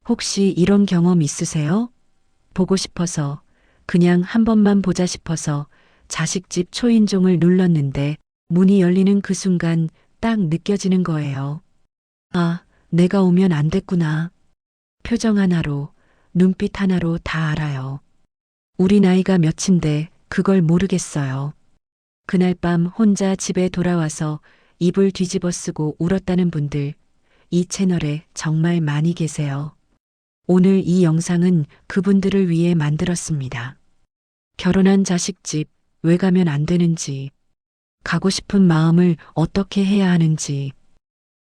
혹시 이런 경험 있으세요? 보고 싶어서, 그냥 한 번만 보자 싶어서 자식집 초인종을 눌렀는데 문이 열리는 그 순간 딱 느껴지는 거예요. 아, 내가 오면 안 됐구나. 표정 하나로, 눈빛 하나로 다 알아요. 우리 나이가 몇인데 그걸 모르겠어요. 그날 밤 혼자 집에 돌아와서 이불 뒤집어 쓰고 울었다는 분들, 이 채널에 정말 많이 계세요. 오늘 이 영상은 그분들을 위해 만들었습니다. 결혼한 자식집, 왜 가면 안 되는지, 가고 싶은 마음을 어떻게 해야 하는지,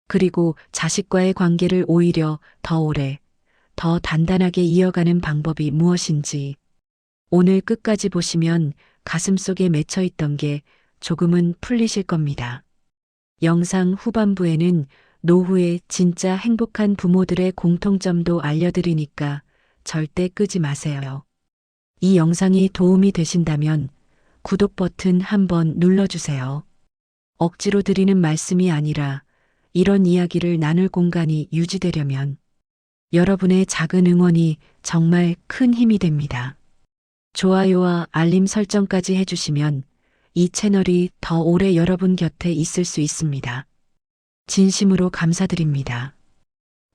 그리고 자식과의 관계를 오히려 더 오래, 더 단단하게 이어가는 방법이 무엇인지, 오늘 끝까지 보시면 가슴속에 맺혀 있던 게 조금은 풀리실 겁니다. 영상 후반부에는 노후에 진짜 행복한 부모들의 공통점도 알려드리니까 절대 끄지 마세요. 이 영상이 도움이 되신다면 구독 버튼 한번 눌러주세요. 억지로 드리는 말씀이 아니라 이런 이야기를 나눌 공간이 유지되려면 여러분의 작은 응원이 정말 큰 힘이 됩니다. 좋아요와 알림 설정까지 해주시면 이 채널이 더 오래 여러분 곁에 있을 수 있습니다. 진심으로 감사드립니다.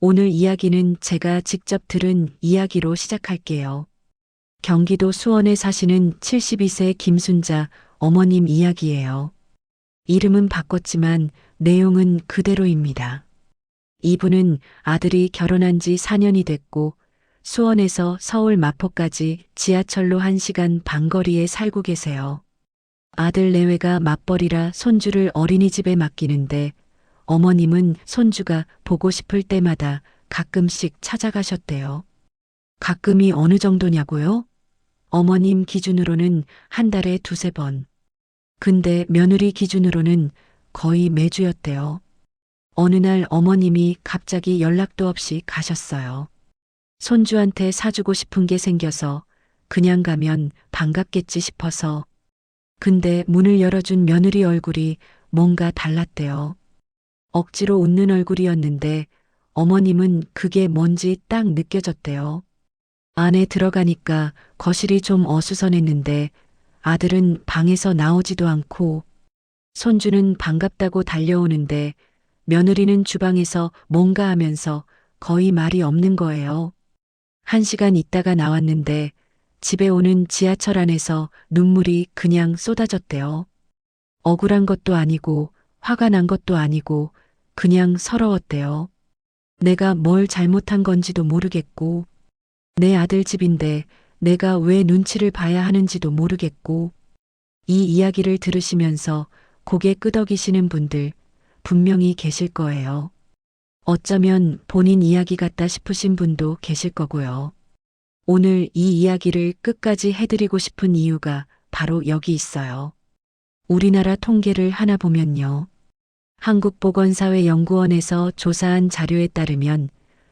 오늘 이야기는 제가 직접 들은 이야기로 시작할게요. 경기도 수원에 사시는 72세 김순자 어머님 이야기예요. 이름은 바꿨지만 내용은 그대로입니다. 이분은 아들이 결혼한 지 4년이 됐고 수원에서 서울 마포까지 지하철로 1시간 반 거리에 살고 계세요. 아들 내외가 맞벌이라 손주를 어린이집에 맡기는데 어머님은 손주가 보고 싶을 때마다 가끔씩 찾아가셨대요. 가끔이 어느 정도냐고요? 어머님 기준으로는 한 달에 두세 번. 근데 며느리 기준으로는 거의 매주였대요. 어느 날 어머님이 갑자기 연락도 없이 가셨어요. 손주한테 사주고 싶은 게 생겨서 그냥 가면 반갑겠지 싶어서. 근데 문을 열어준 며느리 얼굴이 뭔가 달랐대요. 억지로 웃는 얼굴이었는데 어머님은 그게 뭔지 딱 느껴졌대요. 안에 들어가니까 거실이 좀 어수선했는데 아들은 방에서 나오지도 않고 손주는 반갑다고 달려오는데 며느리는 주방에서 뭔가 하면서 거의 말이 없는 거예요. 1시간 있다가 나왔는데 집에 오는 지하철 안에서 눈물이 그냥 쏟아졌대요. 억울한 것도 아니고 화가 난 것도 아니고 그냥 서러웠대요. 내가 뭘 잘못한 건지도 모르겠고 내 아들 집인데 내가 왜 눈치를 봐야 하는지도 모르겠고 이 이야기를 들으시면서 고개 끄덕이시는 분들 분명히 계실 거예요. 어쩌면 본인 이야기 같다 싶으신 분도 계실 거고요. 오늘 이 이야기를 끝까지 해드리고 싶은 이유가 바로 여기 있어요. 우리나라 통계를 하나 보면요. 한국보건사회연구원에서 조사한 자료에 따르면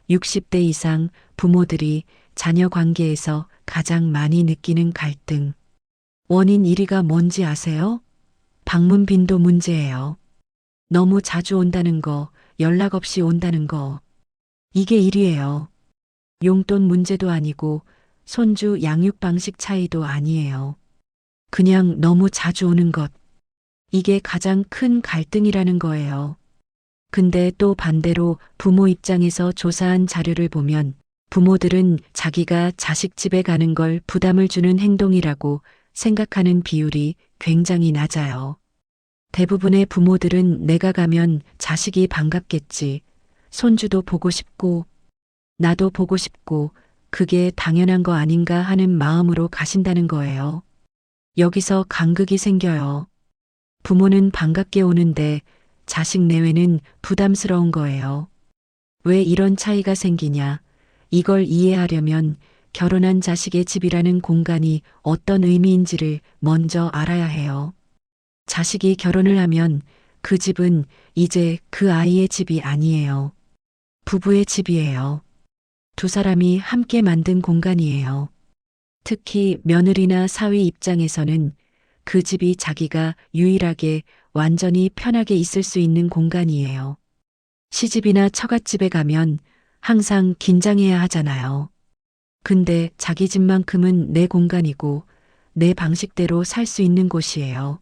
60대 이상 부모들이 자녀 관계에서 가장 많이 느끼는 갈등. 원인 1위가 뭔지 아세요? 방문 빈도 문제예요. 너무 자주 온다는 거, 연락 없이 온다는 거. 이게 1위예요. 용돈 문제도 아니고 손주 양육 방식 차이도 아니에요. 그냥 너무 자주 오는 것. 이게 가장 큰 갈등이라는 거예요. 근데 또 반대로 부모 입장에서 조사한 자료를 보면 부모들은 자기가 자식 집에 가는 걸 부담을 주는 행동이라고 생각하는 비율이 굉장히 낮아요. 대부분의 부모들은 내가 가면 자식이 반갑겠지. 손주도 보고 싶고, 나도 보고 싶고, 그게 당연한 거 아닌가 하는 마음으로 가신다는 거예요. 여기서 간극이 생겨요. 부모는 반갑게 오는데 자식 내외는 부담스러운 거예요. 왜 이런 차이가 생기냐? 이걸 이해하려면 결혼한 자식의 집이라는 공간이 어떤 의미인지를 먼저 알아야 해요. 자식이 결혼을 하면 그 집은 이제 그 아이의 집이 아니에요. 부부의 집이에요. 두 사람이 함께 만든 공간이에요. 특히 며느리나 사위 입장에서는 그 집이 자기가 유일하게 완전히 편하게 있을 수 있는 공간이에요. 시집이나 처갓집에 가면 항상 긴장해야 하잖아요. 근데 자기 집만큼은 내 공간이고 내 방식대로 살 수 있는 곳이에요.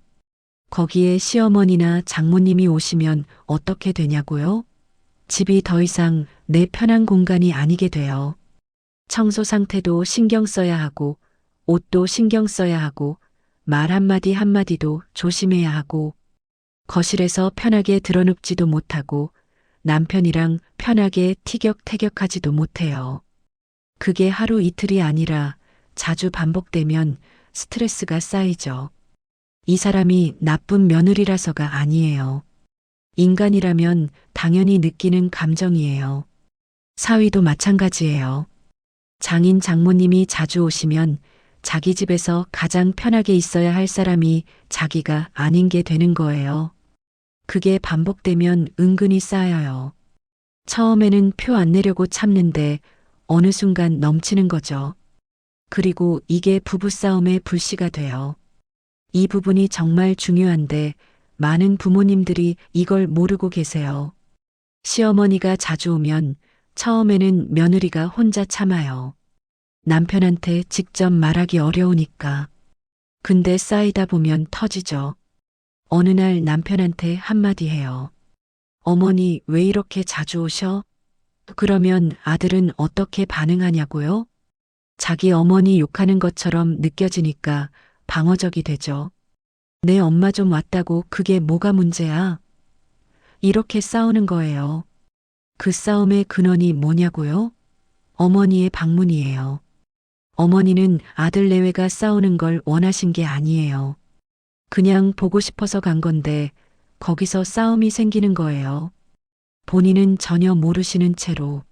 거기에 시어머니나 장모님이 오시면 어떻게 되냐고요? 집이 더 이상 내 편한 공간이 아니게 돼요. 청소 상태도 신경 써야 하고, 옷도 신경 써야 하고, 말 한마디 한마디도 조심해야 하고, 거실에서 편하게 드러눕지도 못하고, 남편이랑 편하게 티격태격하지도 못해요. 그게 하루 이틀이 아니라 자주 반복되면 스트레스가 쌓이죠. 이 사람이 나쁜 며느리라서가 아니에요. 인간이라면 당연히 느끼는 감정이에요. 사위도 마찬가지예요. 장인 장모님이 자주 오시면 자기 집에서 가장 편하게 있어야 할 사람이 자기가 아닌 게 되는 거예요. 그게 반복되면 은근히 쌓여요. 처음에는 표 안 내려고 참는데 어느 순간 넘치는 거죠. 그리고 이게 부부싸움의 불씨가 돼요. 이 부분이 정말 중요한데 많은 부모님들이 이걸 모르고 계세요. 시어머니가 자주 오면 처음에는 며느리가 혼자 참아요. 남편한테 직접 말하기 어려우니까. 근데 쌓이다 보면 터지죠. 어느 날 남편한테 한마디 해요. 어머니 왜 이렇게 자주 오셔? 그러면 아들은 어떻게 반응하냐고요? 자기 어머니 욕하는 것처럼 느껴지니까 방어적이 되죠. 내 엄마 좀 왔다고 그게 뭐가 문제야? 이렇게 싸우는 거예요. 그 싸움의 근원이 뭐냐고요? 어머니의 방문이에요. 어머니는 아들 내외가 싸우는 걸 원하신 게 아니에요. 그냥 보고 싶어서 간 건데 거기서 싸움이 생기는 거예요. 본인은 전혀 모르시는 채로.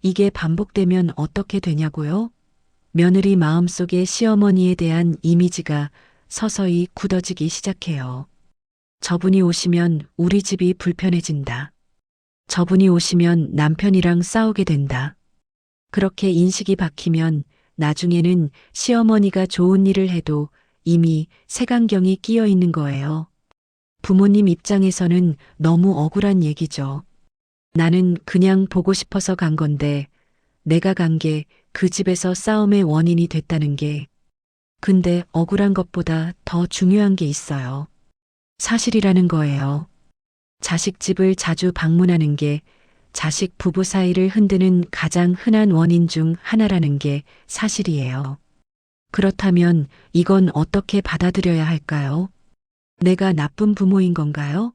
이게 반복되면 어떻게 되냐고요? 며느리 마음속에 시어머니에 대한 이미지가 서서히 굳어지기 시작해요. 저분이 오시면 우리 집이 불편해진다. 저분이 오시면 남편이랑 싸우게 된다. 그렇게 인식이 박히면 나중에는 시어머니가 좋은 일을 해도 이미 색안경이 끼어 있는 거예요. 부모님 입장에서는 너무 억울한 얘기죠. 나는 그냥 보고 싶어서 간 건데 내가 간 게 그 집에서 싸움의 원인이 됐다는 게. 근데 억울한 것보다 더 중요한 게 있어요. 사실이라는 거예요. 자식 집을 자주 방문하는 게 자식 부부 사이를 흔드는 가장 흔한 원인 중 하나라는 게 사실이에요. 그렇다면 이건 어떻게 받아들여야 할까요? 내가 나쁜 부모인 건가요?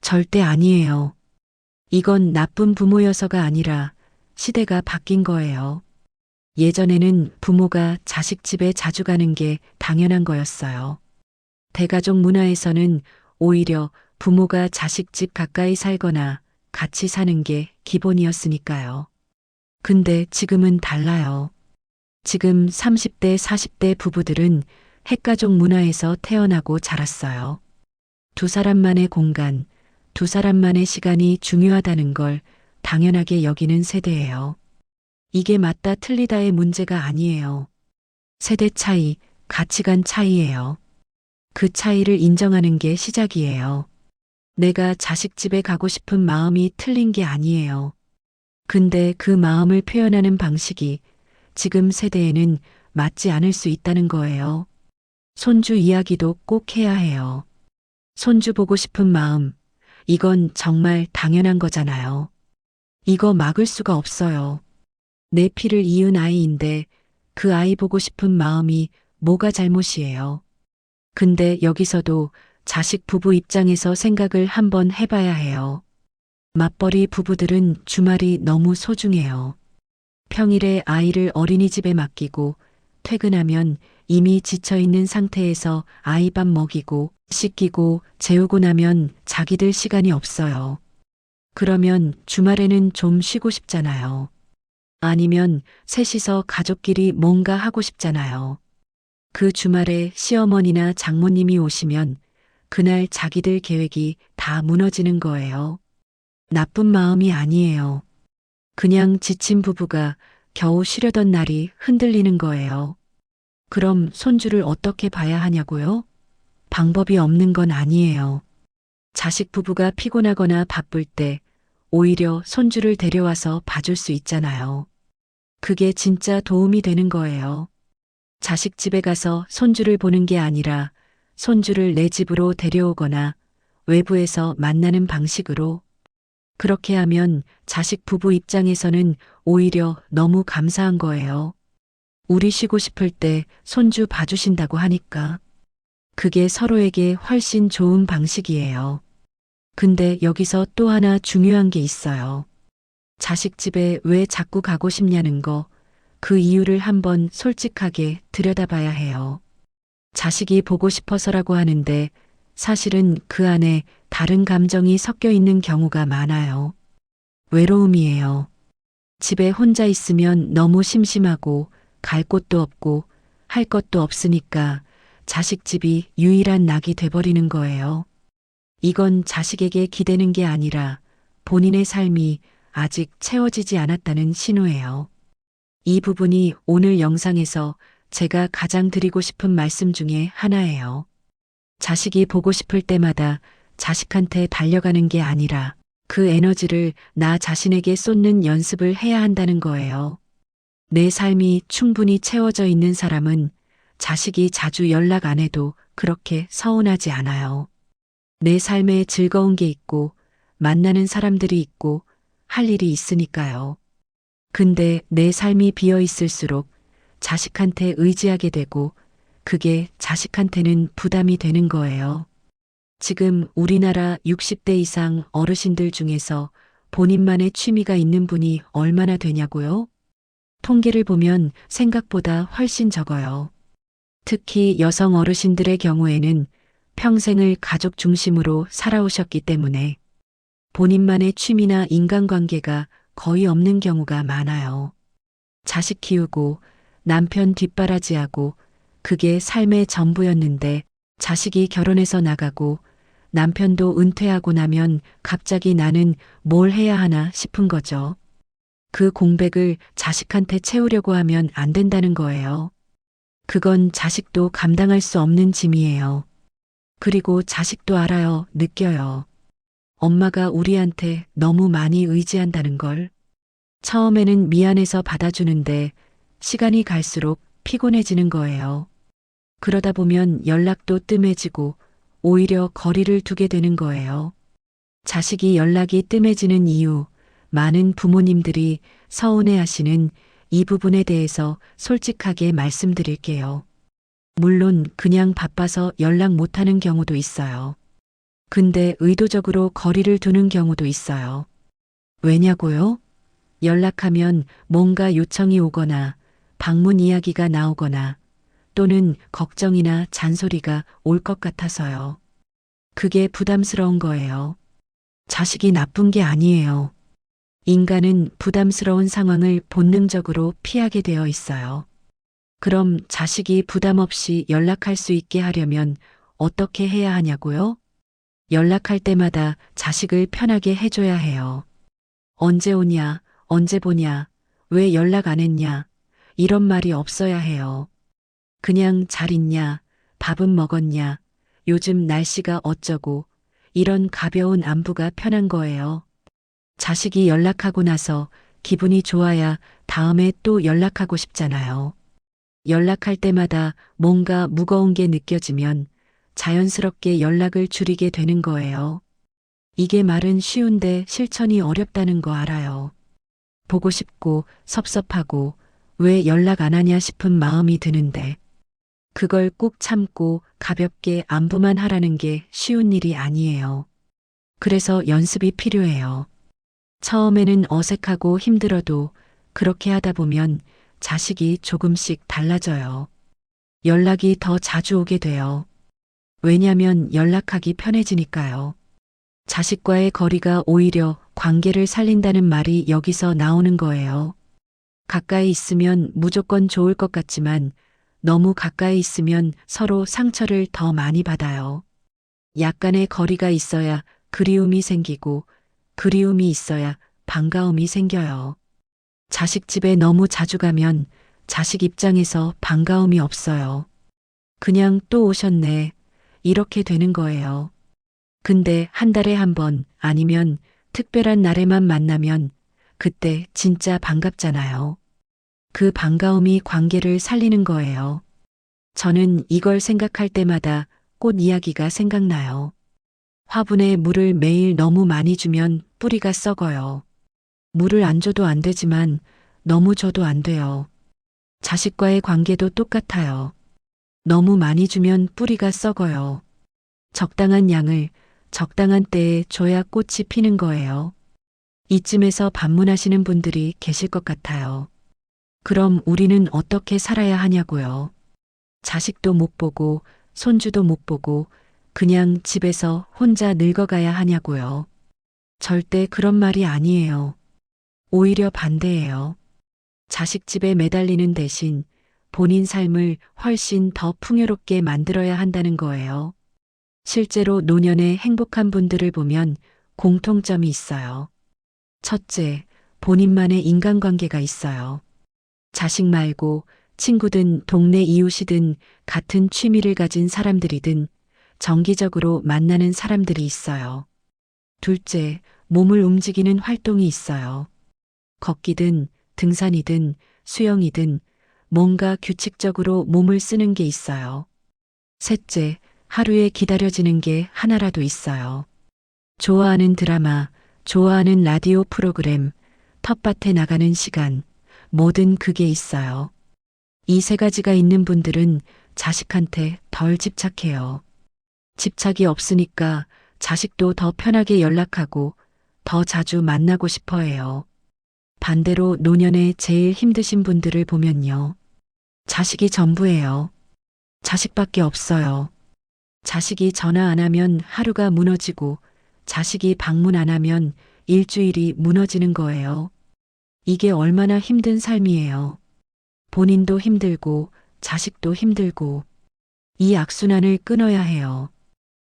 절대 아니에요. 이건 나쁜 부모여서가 아니라 시대가 바뀐 거예요. 예전에는 부모가 자식 집에 자주 가는 게 당연한 거였어요. 대가족 문화에서는 오히려 부모가 자식 집 가까이 살거나 같이 사는 게 기본이었으니까요. 근데 지금은 달라요. 지금 30대, 40대 부부들은 핵가족 문화에서 태어나고 자랐어요. 두 사람만의 공간, 두 사람만의 시간이 중요하다는 걸 당연하게 여기는 세대예요. 이게 맞다 틀리다의 문제가 아니에요. 세대 차이, 가치관 차이예요. 그 차이를 인정하는 게 시작이에요. 내가 자식 집에 가고 싶은 마음이 틀린 게 아니에요. 근데 그 마음을 표현하는 방식이 지금 세대에는 맞지 않을 수 있다는 거예요. 손주 이야기도 꼭 해야 해요. 손주 보고 싶은 마음, 이건 정말 당연한 거잖아요. 이거 막을 수가 없어요. 내 피를 이은 아이인데 그 아이 보고 싶은 마음이 뭐가 잘못이에요. 근데 여기서도 자식 부부 입장에서 생각을 한번 해봐야 해요. 맞벌이 부부들은 주말이 너무 소중해요. 평일에 아이를 어린이집에 맡기고 퇴근하면 이미 지쳐있는 상태에서 아이 밥 먹이고 씻기고 재우고 나면 자기들 시간이 없어요. 그러면 주말에는 좀 쉬고 싶잖아요. 아니면 셋이서 가족끼리 뭔가 하고 싶잖아요. 그 주말에 시어머니나 장모님이 오시면 그날 자기들 계획이 다 무너지는 거예요. 나쁜 마음이 아니에요. 그냥 지친 부부가 겨우 쉬려던 날이 흔들리는 거예요. 그럼 손주를 어떻게 봐야 하냐고요? 방법이 없는 건 아니에요. 자식 부부가 피곤하거나 바쁠 때 오히려 손주를 데려와서 봐줄 수 있잖아요. 그게 진짜 도움이 되는 거예요. 자식 집에 가서 손주를 보는 게 아니라 손주를 내 집으로 데려오거나 외부에서 만나는 방식으로 그렇게 하면 자식 부부 입장에서는 오히려 너무 감사한 거예요. 우리 쉬고 싶을 때 손주 봐주신다고 하니까. 그게 서로에게 훨씬 좋은 방식이에요. 근데 여기서 또 하나 중요한 게 있어요. 자식 집에 왜 자꾸 가고 싶냐는 거, 그 이유를 한번 솔직하게 들여다봐야 해요. 자식이 보고 싶어서라고 하는데 사실은 그 안에 다른 감정이 섞여 있는 경우가 많아요. 외로움이에요. 집에 혼자 있으면 너무 심심하고 갈 곳도 없고 할 것도 없으니까 자식 집이 유일한 낙이 돼버리는 거예요. 이건 자식에게 기대는 게 아니라 본인의 삶이 아직 채워지지 않았다는 신호예요. 이 부분이 오늘 영상에서 제가 가장 드리고 싶은 말씀 중에 하나예요. 자식이 보고 싶을 때마다 자식한테 달려가는 게 아니라 그 에너지를 나 자신에게 쏟는 연습을 해야 한다는 거예요. 내 삶이 충분히 채워져 있는 사람은 자식이 자주 연락 안 해도 그렇게 서운하지 않아요. 내 삶에 즐거운 게 있고 만나는 사람들이 있고 할 일이 있으니까요. 근데 내 삶이 비어 있을수록 자식한테 의지하게 되고 그게 자식한테는 부담이 되는 거예요. 지금 우리나라 60대 이상 어르신들 중에서 본인만의 취미가 있는 분이 얼마나 되냐고요? 통계를 보면 생각보다 훨씬 적어요. 특히 여성 어르신들의 경우에는 평생을 가족 중심으로 살아오셨기 때문에 본인만의 취미나 인간관계가 거의 없는 경우가 많아요. 자식 키우고 남편 뒷바라지하고 그게 삶의 전부였는데 자식이 결혼해서 나가고 남편도 은퇴하고 나면 갑자기 나는 뭘 해야 하나 싶은 거죠. 그 공백을 자식한테 채우려고 하면 안 된다는 거예요. 그건 자식도 감당할 수 없는 짐이에요. 그리고 자식도 알아요, 느껴요. 엄마가 우리한테 너무 많이 의지한다는 걸. 처음에는 미안해서 받아주는데 시간이 갈수록 피곤해지는 거예요. 그러다 보면 연락도 뜸해지고 오히려 거리를 두게 되는 거예요. 자식이 연락이 뜸해지는 이유, 많은 부모님들이 서운해 하시는 이 부분에 대해서 솔직하게 말씀드릴게요. 물론 그냥 바빠서 연락 못하는 경우도 있어요. 근데 의도적으로 거리를 두는 경우도 있어요. 왜냐고요? 연락하면 뭔가 요청이 오거나 방문 이야기가 나오거나 또는 걱정이나 잔소리가 올 것 같아서요. 그게 부담스러운 거예요. 자식이 나쁜 게 아니에요. 인간은 부담스러운 상황을 본능적으로 피하게 되어 있어요. 그럼 자식이 부담 없이 연락할 수 있게 하려면 어떻게 해야 하냐고요? 연락할 때마다 자식을 편하게 해줘야 해요. 언제 오냐, 언제 보냐, 왜 연락 안 했냐, 이런 말이 없어야 해요. 그냥 잘 있냐, 밥은 먹었냐, 요즘 날씨가 어쩌고, 이런 가벼운 안부가 편한 거예요. 자식이 연락하고 나서 기분이 좋아야 다음에 또 연락하고 싶잖아요. 연락할 때마다 뭔가 무거운 게 느껴지면 자연스럽게 연락을 줄이게 되는 거예요. 이게 말은 쉬운데 실천이 어렵다는 거 알아요. 보고 싶고 섭섭하고 왜 연락 안 하냐 싶은 마음이 드는데 그걸 꾹 참고 가볍게 안부만 하라는 게 쉬운 일이 아니에요. 그래서 연습이 필요해요. 처음에는 어색하고 힘들어도 그렇게 하다 보면 자식이 조금씩 달라져요. 연락이 더 자주 오게 돼요. 왜냐면 연락하기 편해지니까요. 자식과의 거리가 오히려 관계를 살린다는 말이 여기서 나오는 거예요. 가까이 있으면 무조건 좋을 것 같지만 너무 가까이 있으면 서로 상처를 더 많이 받아요. 약간의 거리가 있어야 그리움이 생기고 그리움이 있어야 반가움이 생겨요. 자식 집에 너무 자주 가면 자식 입장에서 반가움이 없어요. 그냥 또 오셨네. 이렇게 되는 거예요. 근데 한 달에 한 번 아니면 특별한 날에만 만나면 그때 진짜 반갑잖아요. 그 반가움이 관계를 살리는 거예요. 저는 이걸 생각할 때마다 꽃 이야기가 생각나요. 화분에 물을 매일 너무 많이 주면 뿌리가 썩어요. 물을 안 줘도 안 되지만 너무 줘도 안 돼요. 자식과의 관계도 똑같아요. 너무 많이 주면 뿌리가 썩어요. 적당한 양을 적당한 때에 줘야 꽃이 피는 거예요. 이쯤에서 반문하시는 분들이 계실 것 같아요. 그럼 우리는 어떻게 살아야 하냐고요. 자식도 못 보고 손주도 못 보고 그냥 집에서 혼자 늙어가야 하냐고요. 절대 그런 말이 아니에요. 오히려 반대예요. 자식 집에 매달리는 대신 본인 삶을 훨씬 더 풍요롭게 만들어야 한다는 거예요. 실제로 노년의 행복한 분들을 보면 공통점이 있어요. 첫째, 본인만의 인간관계가 있어요. 자식 말고 친구든 동네 이웃이든 같은 취미를 가진 사람들이든 정기적으로 만나는 사람들이 있어요. 둘째, 몸을 움직이는 활동이 있어요. 걷기든 등산이든 수영이든 뭔가 규칙적으로 몸을 쓰는 게 있어요. 셋째, 하루에 기다려지는 게 하나라도 있어요. 좋아하는 드라마, 좋아하는 라디오 프로그램, 텃밭에 나가는 시간, 뭐든 그게 있어요. 이 세 가지가 있는 분들은 자식한테 덜 집착해요. 집착이 없으니까 자식도 더 편하게 연락하고 더 자주 만나고 싶어 해요. 반대로 노년에 제일 힘드신 분들을 보면요. 자식이 전부예요. 자식밖에 없어요. 자식이 전화 안 하면 하루가 무너지고 자식이 방문 안 하면 일주일이 무너지는 거예요. 이게 얼마나 힘든 삶이에요. 본인도 힘들고 자식도 힘들고 이 악순환을 끊어야 해요.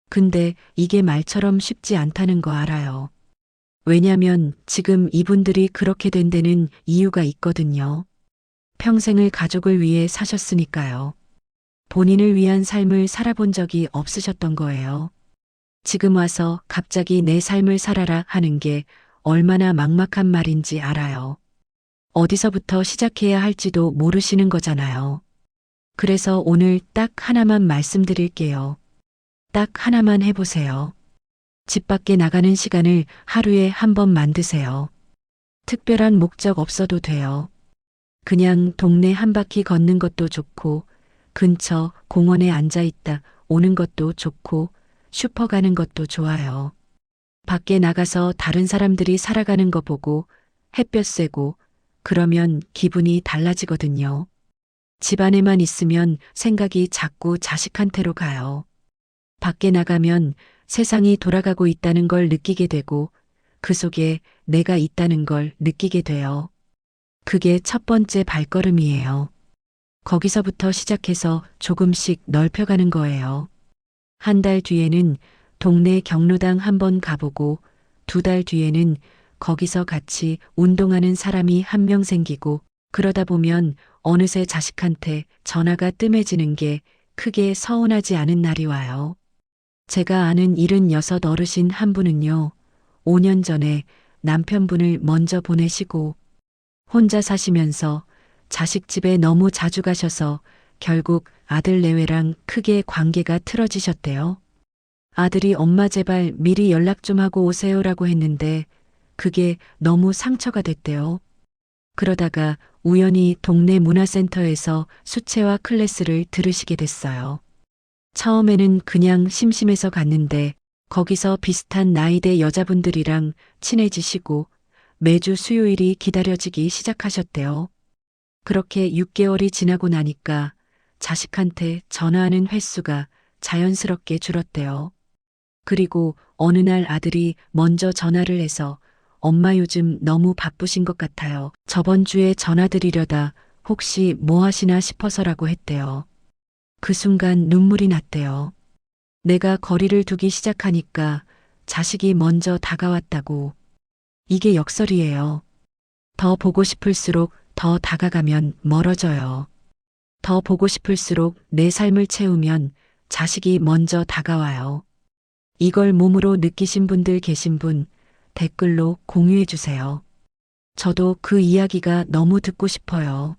근데 이게 말처럼 쉽지 않다는 거 알아요. 왜냐면 지금 이분들이 그렇게 된 데는 이유가 있거든요. 평생을 가족을 위해 사셨으니까요. 본인을 위한 삶을 살아본 적이 없으셨던 거예요. 지금 와서 갑자기 내 삶을 살아라 하는 게 얼마나 막막한 말인지 알아요. 어디서부터 시작해야 할지도 모르시는 거잖아요. 그래서 오늘 딱 하나만 말씀드릴게요. 딱 하나만 해보세요. 집 밖에 나가는 시간을 하루에 한 번 만드세요. 특별한 목적 없어도 돼요. 그냥 동네 한 바퀴 걷는 것도 좋고, 근처 공원에 앉아 있다 오는 것도 좋고, 슈퍼 가는 것도 좋아요. 밖에 나가서 다른 사람들이 살아가는 거 보고 햇볕 쐬고 그러면 기분이 달라지거든요. 집 안에만 있으면 생각이 자꾸 자식한테로 가요. 밖에 나가면 세상이 돌아가고 있다는 걸 느끼게 되고 그 속에 내가 있다는 걸 느끼게 돼요. 그게 첫 번째 발걸음이에요. 거기서부터 시작해서 조금씩 넓혀가는 거예요. 한 달 뒤에는 동네 경로당 한번 가보고 2달 뒤에는 거기서 같이 운동하는 사람이 한 명 생기고 그러다 보면 어느새 자식한테 전화가 뜸해지는 게 크게 서운하지 않은 날이 와요. 제가 아는 76 어르신 한 분은요, 5년 전에 남편분을 먼저 보내시고 혼자 사시면서 자식 집에 너무 자주 가셔서 결국 아들 내외랑 크게 관계가 틀어지셨대요. 아들이 엄마 제발 미리 연락 좀 하고 오세요라고 했는데 그게 너무 상처가 됐대요. 그러다가 우연히 동네 문화센터에서 수채화 클래스를 들으시게 됐어요. 처음에는 그냥 심심해서 갔는데 거기서 비슷한 나이대 여자분들이랑 친해지시고 매주 수요일이 기다려지기 시작하셨대요. 그렇게 6개월이 지나고 나니까 자식한테 전화하는 횟수가 자연스럽게 줄었대요. 그리고 어느 날 아들이 먼저 전화를 해서 엄마 요즘 너무 바쁘신 것 같아요. 저번 주에 전화드리려다 혹시 뭐 하시나 싶어서라고 했대요. 그 순간 눈물이 났대요. 내가 거리를 두기 시작하니까 자식이 먼저 다가왔다고. 이게 역설이에요. 더 보고 싶을수록 더 다가가면 멀어져요. 더 보고 싶을수록 내 삶을 채우면 자식이 먼저 다가와요. 이걸 몸으로 느끼신 분들 계신 분, 댓글로 공유해 주세요. 저도 그 이야기가 너무 듣고 싶어요.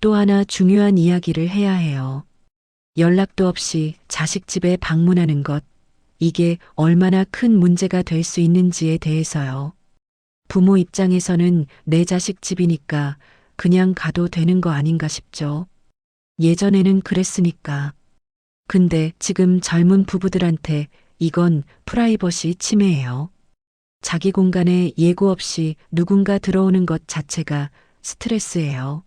또 하나 중요한 이야기를 해야 해요. 연락도 없이 자식 집에 방문하는 것, 이게 얼마나 큰 문제가 될 수 있는지에 대해서요. 부모 입장에서는 내 자식 집이니까 그냥 가도 되는 거 아닌가 싶죠. 예전에는 그랬으니까. 근데 지금 젊은 부부들한테 이건 프라이버시 침해예요. 자기 공간에 예고 없이 누군가 들어오는 것 자체가 스트레스예요.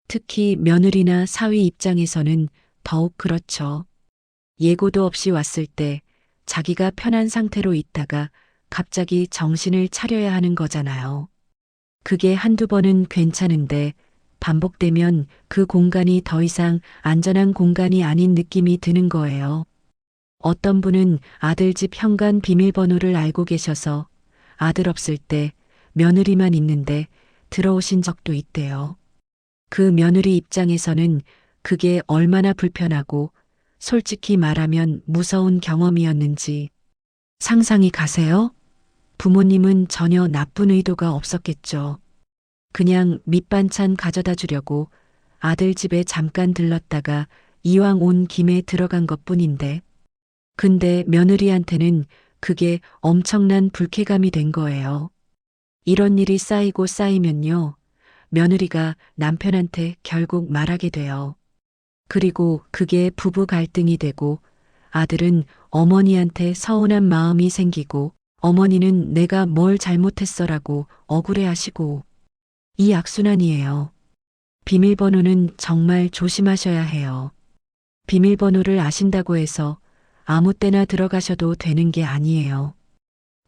특히 며느리나 사위 입장에서는 더욱 그렇죠. 예고도 없이 왔을 때 자기가 편한 상태로 있다가 갑자기 정신을 차려야 하는 거잖아요. 그게 한두 번은 괜찮은데 반복되면 그 공간이 더 이상 안전한 공간이 아닌 느낌이 드는 거예요. 어떤 분은 아들 집 현관 비밀번호를 알고 계셔서 아들 없을 때 며느리만 있는데 들어오신 적도 있대요. 그 며느리 입장에서는 그게 얼마나 불편하고 솔직히 말하면 무서운 경험이었는지 상상이 가세요? 부모님은 전혀 나쁜 의도가 없었겠죠. 그냥 밑반찬 가져다 주려고 아들 집에 잠깐 들렀다가 이왕 온 김에 들어간 것뿐인데. 근데 며느리한테는 그게 엄청난 불쾌감이 된 거예요. 이런 일이 쌓이고 쌓이면요. 며느리가 남편한테 결국 말하게 돼요. 그리고 그게 부부 갈등이 되고 아들은 어머니한테 서운한 마음이 생기고 어머니는 내가 뭘 잘못했어라고 억울해하시고 이 악순환이에요. 비밀번호는 정말 조심하셔야 해요. 비밀번호를 아신다고 해서 아무 때나 들어가셔도 되는 게 아니에요.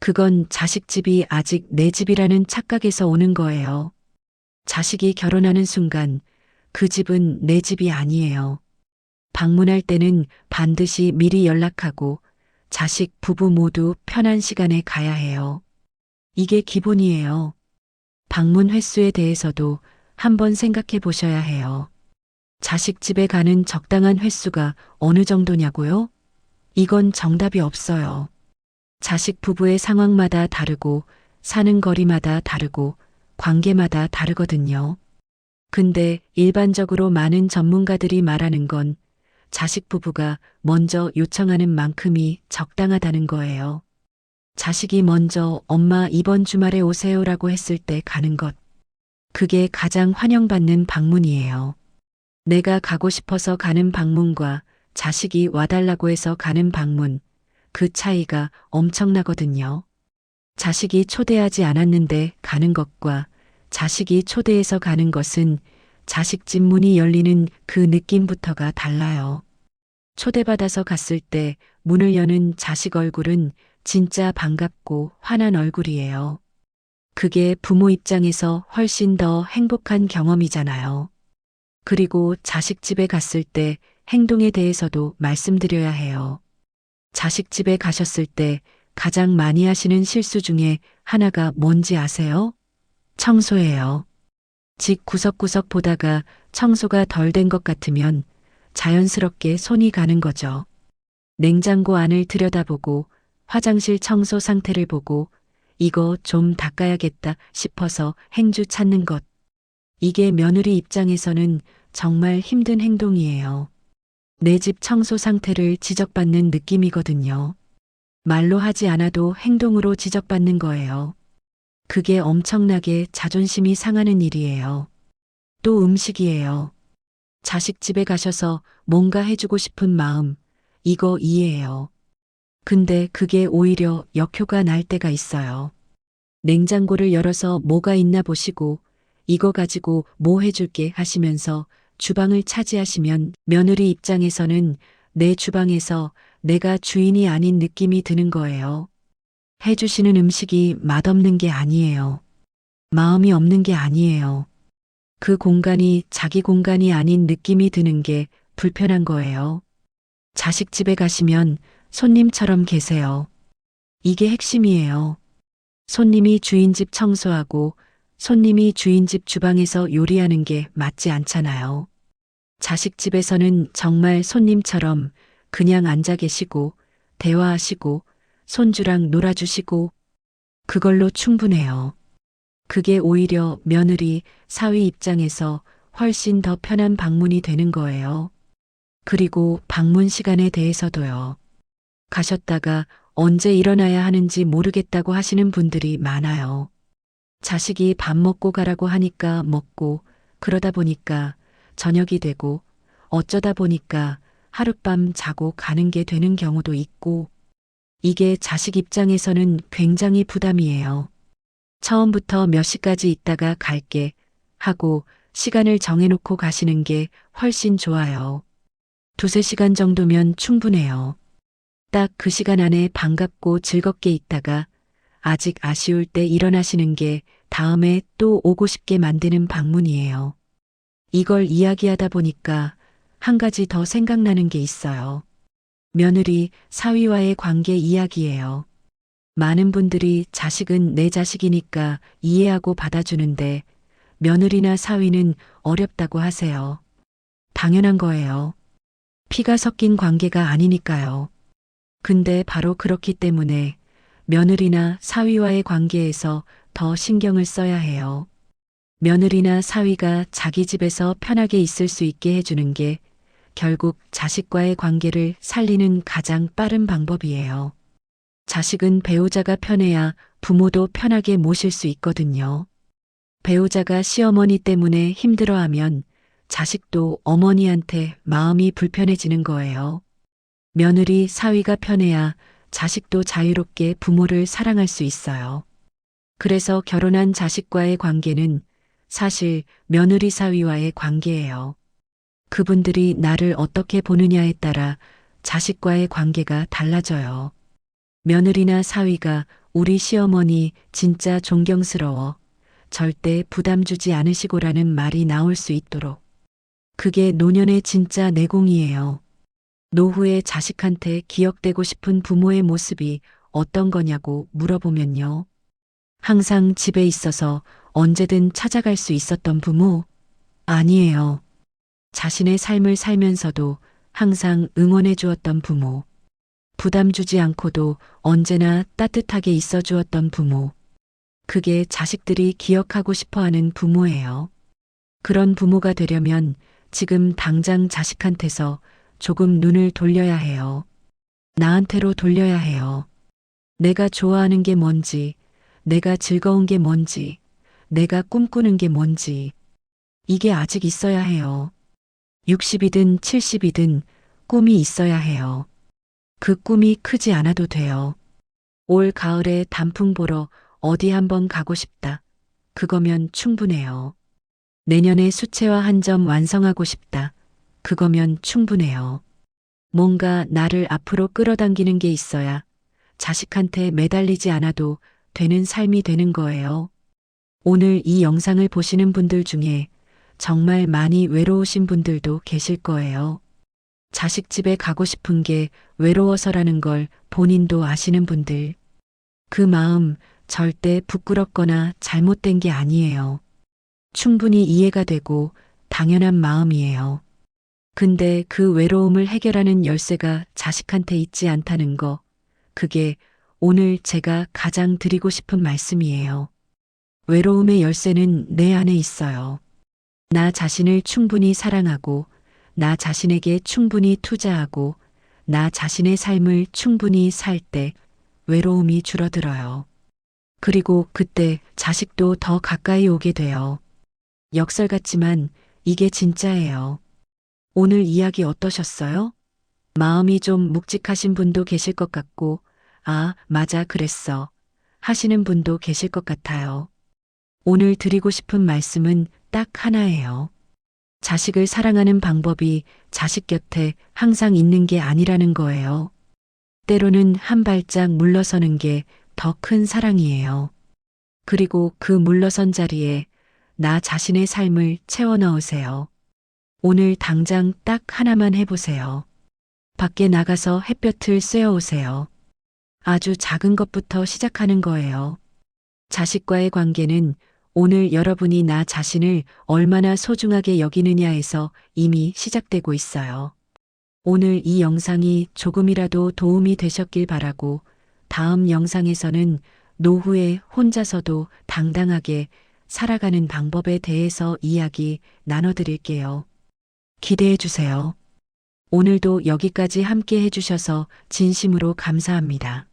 그건 자식 집이 아직 내 집이라는 착각에서 오는 거예요. 자식이 결혼하는 순간 그 집은 내 집이 아니에요. 방문할 때는 반드시 미리 연락하고 자식, 부부 모두 편한 시간에 가야 해요. 이게 기본이에요. 방문 횟수에 대해서도 한번 생각해 보셔야 해요. 자식 집에 가는 적당한 횟수가 어느 정도냐고요? 이건 정답이 없어요. 자식 부부의 상황마다 다르고 사는 거리마다 다르고 관계마다 다르거든요. 근데 일반적으로 많은 전문가들이 말하는 건 자식 부부가 먼저 요청하는 만큼이 적당하다는 거예요. 자식이 먼저 엄마 이번 주말에 오세요라고 했을 때 가는 것. 그게 가장 환영받는 방문이에요. 내가 가고 싶어서 가는 방문과 자식이 와달라고 해서 가는 방문, 그 차이가 엄청나거든요. 자식이 초대하지 않았는데 가는 것과 자식이 초대해서 가는 것은 자식 집 문이 열리는 그 느낌부터가 달라요. 초대받아서 갔을 때 문을 여는 자식 얼굴은 진짜 반갑고 환한 얼굴이에요. 그게 부모 입장에서 훨씬 더 행복한 경험이잖아요. 그리고 자식 집에 갔을 때 행동에 대해서도 말씀드려야 해요. 자식 집에 가셨을 때 가장 많이 하시는 실수 중에 하나가 뭔지 아세요? 청소예요. 집 구석구석 보다가 청소가 덜 된 것 같으면 자연스럽게 손이 가는 거죠. 냉장고 안을 들여다보고 화장실 청소 상태를 보고 이거 좀 닦아야겠다 싶어서 행주 찾는 것. 이게 며느리 입장에서는 정말 힘든 행동이에요. 내 집 청소 상태를 지적받는 느낌이거든요. 말로 하지 않아도 행동으로 지적받는 거예요. 그게 엄청나게 자존심이 상하는 일이에요. 또 음식이에요. 자식 집에 가셔서 뭔가 해주고 싶은 마음, 이거 이해해요. 근데 그게 오히려 역효가 날 때가 있어요. 냉장고를 열어서 뭐가 있나 보시고 이거 가지고 뭐 해줄게 하시면서 주방을 차지하시면 며느리 입장에서는 내 주방에서 내가 주인이 아닌 느낌이 드는 거예요. 해주시는 음식이 맛없는 게 아니에요. 마음이 없는 게 아니에요. 그 공간이 자기 공간이 아닌 느낌이 드는 게 불편한 거예요. 자식 집에 가시면 손님처럼 계세요. 이게 핵심이에요. 손님이 주인 집 청소하고 손님이 주인 집 주방에서 요리하는 게 맞지 않잖아요. 자식 집에서는 정말 손님처럼 그냥 앉아 계시고 대화하시고 손주랑 놀아주시고 그걸로 충분해요. 그게 오히려 며느리, 사위 입장에서 훨씬 더 편한 방문이 되는 거예요. 그리고 방문 시간에 대해서도요. 가셨다가 언제 일어나야 하는지 모르겠다고 하시는 분들이 많아요. 자식이 밥 먹고 가라고 하니까 먹고, 그러다 보니까 저녁이 되고, 어쩌다 보니까 하룻밤 자고 가는 게 되는 경우도 있고, 이게 자식 입장에서는 굉장히 부담이에요. 처음부터 몇 시까지 있다가 갈게 하고 시간을 정해놓고 가시는 게 훨씬 좋아요. 두세 시간 정도면 충분해요. 딱 그 시간 안에 반갑고 즐겁게 있다가 아직 아쉬울 때 일어나시는 게 다음에 또 오고 싶게 만드는 방문이에요. 이걸 이야기하다 보니까 한 가지 더 생각나는 게 있어요. 며느리, 사위와의 관계 이야기예요. 많은 분들이 자식은 내 자식이니까 이해하고 받아주는데 며느리나 사위는 어렵다고 하세요. 당연한 거예요. 피가 섞인 관계가 아니니까요. 근데 바로 그렇기 때문에 며느리나 사위와의 관계에서 더 신경을 써야 해요. 며느리나 사위가 자기 집에서 편하게 있을 수 있게 해주는 게 결국 자식과의 관계를 살리는 가장 빠른 방법이에요. 자식은 배우자가 편해야 부모도 편하게 모실 수 있거든요. 배우자가 시어머니 때문에 힘들어하면 자식도 어머니한테 마음이 불편해지는 거예요. 며느리, 사위가 편해야 자식도 자유롭게 부모를 사랑할 수 있어요. 그래서 결혼한 자식과의 관계는 사실 며느리, 사위와의 관계예요. 그분들이 나를 어떻게 보느냐에 따라 자식과의 관계가 달라져요. 며느리나 사위가 우리 시어머니 진짜 존경스러워. 절대 부담 주지 않으시고라는 말이 나올 수 있도록. 그게 노년의 진짜 내공이에요. 노후에 자식한테 기억되고 싶은 부모의 모습이 어떤 거냐고 물어보면요. 항상 집에 있어서 언제든 찾아갈 수 있었던 부모? 아니에요. 자신의 삶을 살면서도 항상 응원해 주었던 부모. 부담 주지 않고도 언제나 따뜻하게 있어 주었던 부모. 그게 자식들이 기억하고 싶어 하는 부모예요. 그런 부모가 되려면 지금 당장 자식한테서 조금 눈을 돌려야 해요. 나한테로 돌려야 해요. 내가 좋아하는 게 뭔지, 내가 즐거운 게 뭔지, 내가 꿈꾸는 게 뭔지. 이게 아직 있어야 해요. 60이든 70이든 꿈이 있어야 해요. 그 꿈이 크지 않아도 돼요. 올 가을에 단풍 보러 어디 한번 가고 싶다. 그거면 충분해요. 내년에 수채화 한 점 완성하고 싶다. 그거면 충분해요. 뭔가 나를 앞으로 끌어당기는 게 있어야 자식한테 매달리지 않아도 되는 삶이 되는 거예요. 오늘 이 영상을 보시는 분들 중에 정말 많이 외로우신 분들도 계실 거예요. 자식 집에 가고 싶은 게 외로워서라는 걸 본인도 아시는 분들. 그 마음 절대 부끄럽거나 잘못된 게 아니에요. 충분히 이해가 되고 당연한 마음이에요. 근데 그 외로움을 해결하는 열쇠가 자식한테 있지 않다는 거, 그게 오늘 제가 가장 드리고 싶은 말씀이에요. 외로움의 열쇠는 내 안에 있어요. 나 자신을 충분히 사랑하고, 나 자신에게 충분히 투자하고, 나 자신의 삶을 충분히 살 때 외로움이 줄어들어요. 그리고 그때 자식도 더 가까이 오게 돼요. 역설 같지만 이게 진짜예요. 오늘 이야기 어떠셨어요? 마음이 좀 묵직하신 분도 계실 것 같고, 아, 맞아, 그랬어. 하시는 분도 계실 것 같아요. 오늘 드리고 싶은 말씀은 딱 하나예요. 자식을 사랑하는 방법이 자식 곁에 항상 있는 게 아니라는 거예요. 때로는 한 발짝 물러서는 게 더 큰 사랑이에요. 그리고 그 물러선 자리에 나 자신의 삶을 채워 넣으세요. 오늘 당장 딱 하나만 해보세요. 밖에 나가서 햇볕을 쐬어 오세요. 아주 작은 것부터 시작하는 거예요. 자식과의 관계는 오늘 여러분이 나 자신을 얼마나 소중하게 여기느냐에서 이미 시작되고 있어요. 오늘 이 영상이 조금이라도 도움이 되셨길 바라고 다음 영상에서는 노후에 혼자서도 당당하게 살아가는 방법에 대해서 이야기 나눠드릴게요. 기대해 주세요. 오늘도 여기까지 함께 해주셔서 진심으로 감사합니다.